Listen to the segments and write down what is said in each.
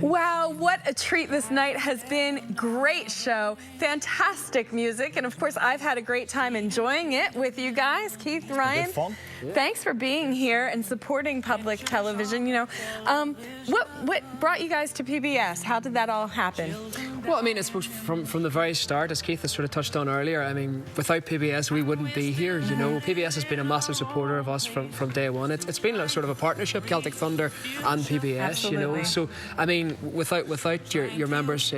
Wow, what a treat this night has been. Great show, fantastic music, and of course I've had a great time enjoying it with you guys. Keith, Ryan, good fun. Yeah. Thanks for being here and supporting public television. You know, what brought you guys to PBS? How did that all happen? Well, I mean, I suppose from the very start, as Keith has sort of touched on earlier, I mean, without PBS, we wouldn't be here, you know. PBS has been a massive supporter of us from day one. It's been a sort of a partnership, Celtic Thunder and PBS, Absolutely. you know. So, I mean, without your members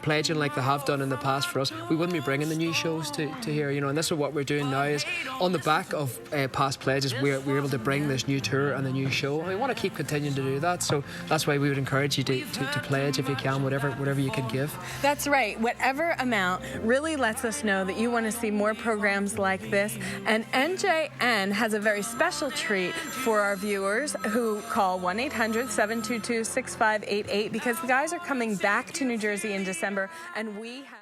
pledging like they have done in the past for us, we wouldn't be bringing the new shows to here, you know. And this is what we're doing now, is on the back of past pledges, we're able to bring this new tour and the new show, and we want to keep continuing to do that. So that's why we would encourage you to pledge if you can, whatever you can give. That's right. Whatever amount really lets us know that you want to see more programs like this. And NJN has a very special treat for our viewers who call 1-800-722-6588, because the guys are coming back to New Jersey in December, and we have...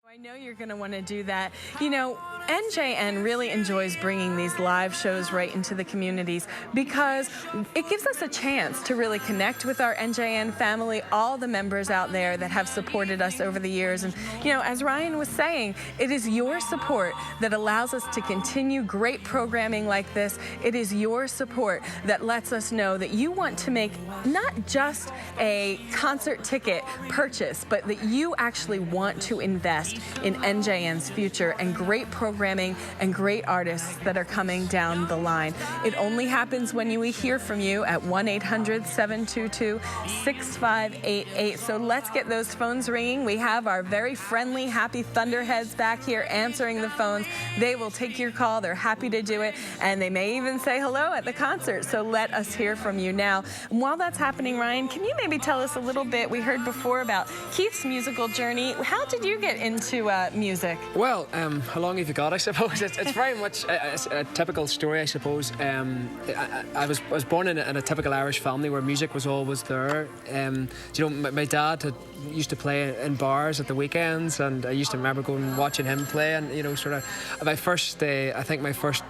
I know you're going to want to do that. You know, NJN really enjoys bringing these live shows right into the communities because it gives us a chance to really connect with our NJN family, all the members out there that have supported us over the years. And, you know, as Ryan was saying, it is your support that allows us to continue great programming like this. It is your support that lets us know that you want to make not just a concert ticket purchase, but that you actually want to invest in NJN's future and great programming and great artists that are coming down the line. It only happens when we hear from you at 1-800-722-6588. So let's get those phones ringing. We have our very friendly, happy Thunderheads back here answering the phones. They will take your call. They're happy to do it, and they may even say hello at the concert. So let us hear from you now. And while that's happening, Ryan, can you maybe tell us a little bit? We heard before about Keith's musical journey. How did you get into music? Well, how long have you got, I suppose? It's very much a typical story, I suppose. I was born in a typical Irish family where music was always there. You know, my dad used to play in bars at the weekends, and I used to remember going and watching him play, and, you know, sort of my first, I think my first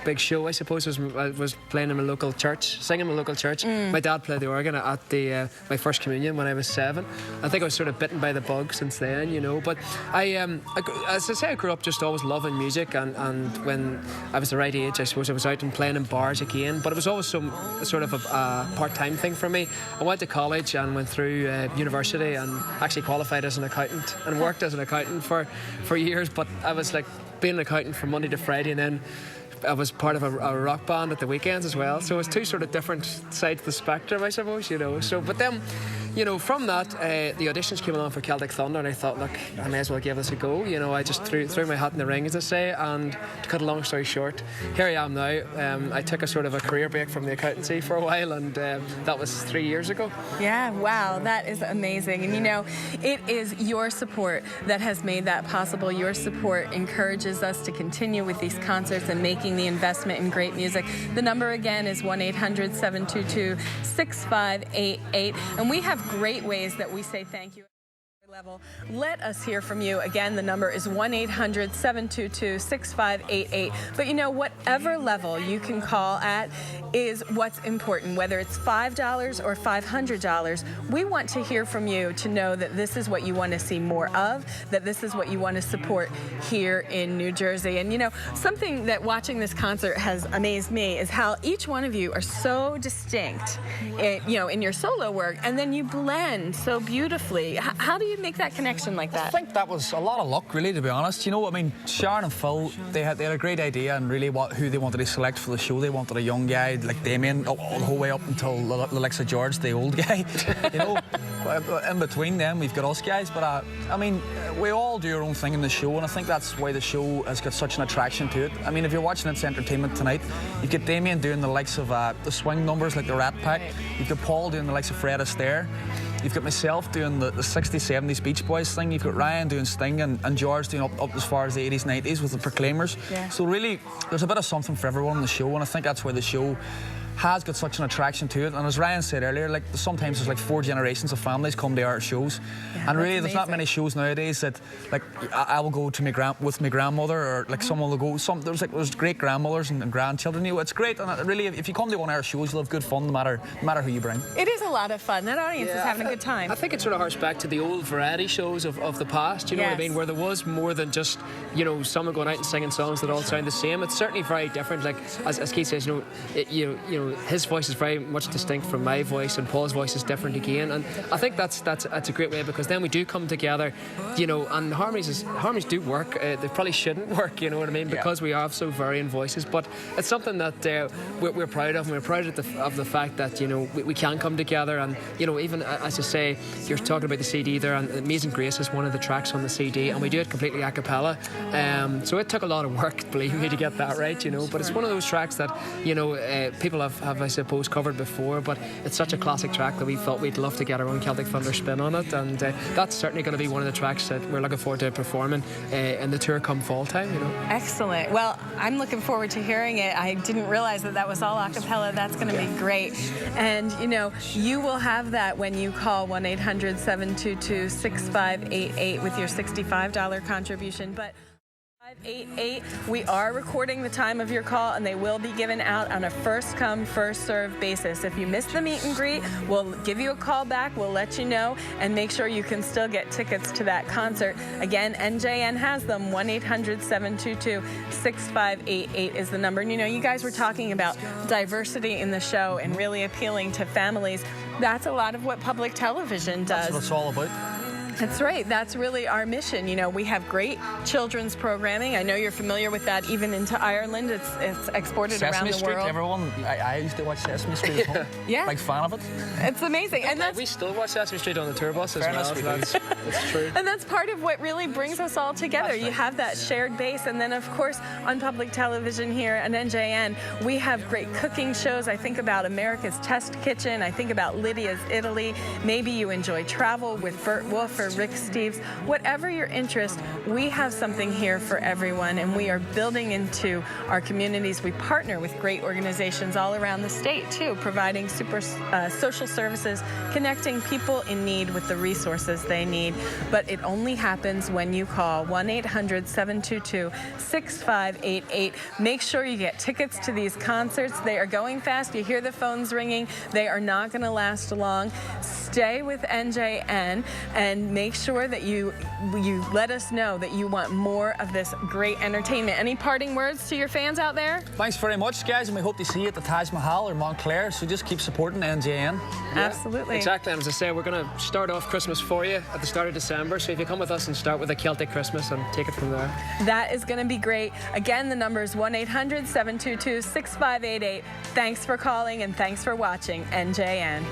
big show, I suppose, was playing in a local church, singing in a local church. My dad played the organ at my first communion when I was 7. I think I was sort of bitten by the bug since then, you know. But as I say, I grew up just always loving music, and when I was the right age, I suppose I was out and playing in bars again. But it was always some sort of a part-time thing for me. I went to college and went through university and actually qualified as an accountant and worked as an accountant for years. But I was like being an accountant from Monday to Friday, and then I was part of a rock band at the weekends as well. So it was two sort of different sides of the spectrum, I suppose, you know. So, but then, you know, from that, the auditions came along for Celtic Thunder, and I thought, look, I may as well give this a go. You know, I just threw my hat in the ring, as I say, and to cut a long story short, here I am now. I took a sort of a career break from the accountancy for a while, and that was 3 years ago. Yeah, wow, that is amazing. And, you know, it is your support that has made that possible. Your support encourages us to continue with these concerts and making the investment in great music. The number again is 1-800-722-6588, and we have great ways that we say thank you. Level. Let us hear from you. Again, the number is 1-800-722-6588. But you know, whatever level you can call at is what's important, whether it's $5 or $500. We want to hear from you to know that this is what you want to see more of, that this is what you want to support here in New Jersey. And you know, something that watching this concert has amazed me is how each one of you are so distinct, you know, in your solo work, and then you blend so beautifully. How do you make that connection like that? I think that was a lot of luck, really, to be honest. You know, I mean, Sharon and Phil, they had a great idea, and really who they wanted to select for the show. They wanted a young guy like Damien all the whole way up until the likes of George, the old guy. You know, in between them, we've got us guys. But I mean, we all do our own thing in the show, and I think that's why the show has got such an attraction to it. I mean, if you're watching It's Entertainment tonight, you've got Damien doing the likes of the swing numbers like the Rat Pack. You've got Paul doing the likes of Fred Astaire. You've got myself doing the 60s, 70s Beach Boys thing. You've got Ryan doing Sting, and George doing up as far as the 80s, 90s with the Proclaimers. Yeah. So really, there's a bit of something for everyone in the show, and I think that's why the show has got such an attraction to it. And as Ryan said earlier, like sometimes there's like 4 generations of families come to our shows, and really there's not many shows nowadays that like I will go to with my grandmother, or like someone will go. There's great grandmothers and grandchildren. You know, it's great, and really if you come to one of our shows, you'll have good fun no matter who you bring. It is a lot of fun. That audience is having a good time. I think it sort of harks back to the old variety shows of the past. You know what I mean, where there was more than just someone going out and singing songs that all sound the same. It's certainly very different. Like as Keith says, his voice is very much distinct from my voice, and Paul's voice is different again. And I think that's a great way, because then we do come together, and harmonies do work. They probably shouldn't work, you know what I mean, because we have so varying voices. But it's something that we're proud of, and we're proud of the fact that we can come together. And even as I say, you're talking about the CD there, and Amazing Grace is one of the tracks on the CD, and we do it completely a cappella. So it took a lot of work, believe me, to get that right, But it's one of those tracks that people have I suppose covered before, but it's such a classic track that we felt we'd love to get our own Celtic Thunder spin on it, and that's certainly going to be one of the tracks that we're looking forward to performing in the tour come fall time. Excellent. Well, I'm looking forward to hearing it. I didn't realize that was all a cappella. That's going to be great. And you will have that when you call 1-800-722-6588 with your $65 contribution. But 588, we are recording the time of your call, and they will be given out on a first come, first served basis. If you miss the meet and greet, we'll give you a call back, we'll let you know, and make sure you can still get tickets to that concert. Again, NJN has them. 1-800-722-6588 is the number. And you guys were talking about diversity in the show and really appealing to families. That's a lot of what public television does. That's what it's all about. That's right. That's really our mission. We have great children's programming. I know you're familiar with that. Even into Ireland, it's exported Sesame around the Street, world. Everyone, I used to watch Sesame Street at home. Yeah. Big fan of it. It's amazing. And we still watch Sesame Street on the tour bus as well. That's true. And that's part of what really brings us all together. You have that shared base. And then, of course, on public television here at NJN, we have great cooking shows. I think about America's Test Kitchen. I think about Lydia's Italy. Maybe you enjoy travel with Bert Wolf or Rick Steves. Whatever your interest, we have something here for everyone, and we are building into our communities. We partner with great organizations all around the state, too, providing social services, connecting people in need with the resources they need. But it only happens when you call 1-800-722-6588. Make sure you get tickets to these concerts. They are going fast. You hear the phones ringing. They are not going to last long. Stay with NJN and make sure that you let us know that you want more of this great entertainment. Any parting words to your fans out there? Thanks very much, guys, and we hope to see you at the Taj Mahal or Montclair, so just keep supporting NJN. Absolutely. Exactly, and as I say, we're going to start off Christmas for you at the start of December, so if you come with us and start with a Celtic Christmas and take it from there. That is going to be great. Again, the number is 1-800-722-6588. Thanks for calling, and thanks for watching NJN.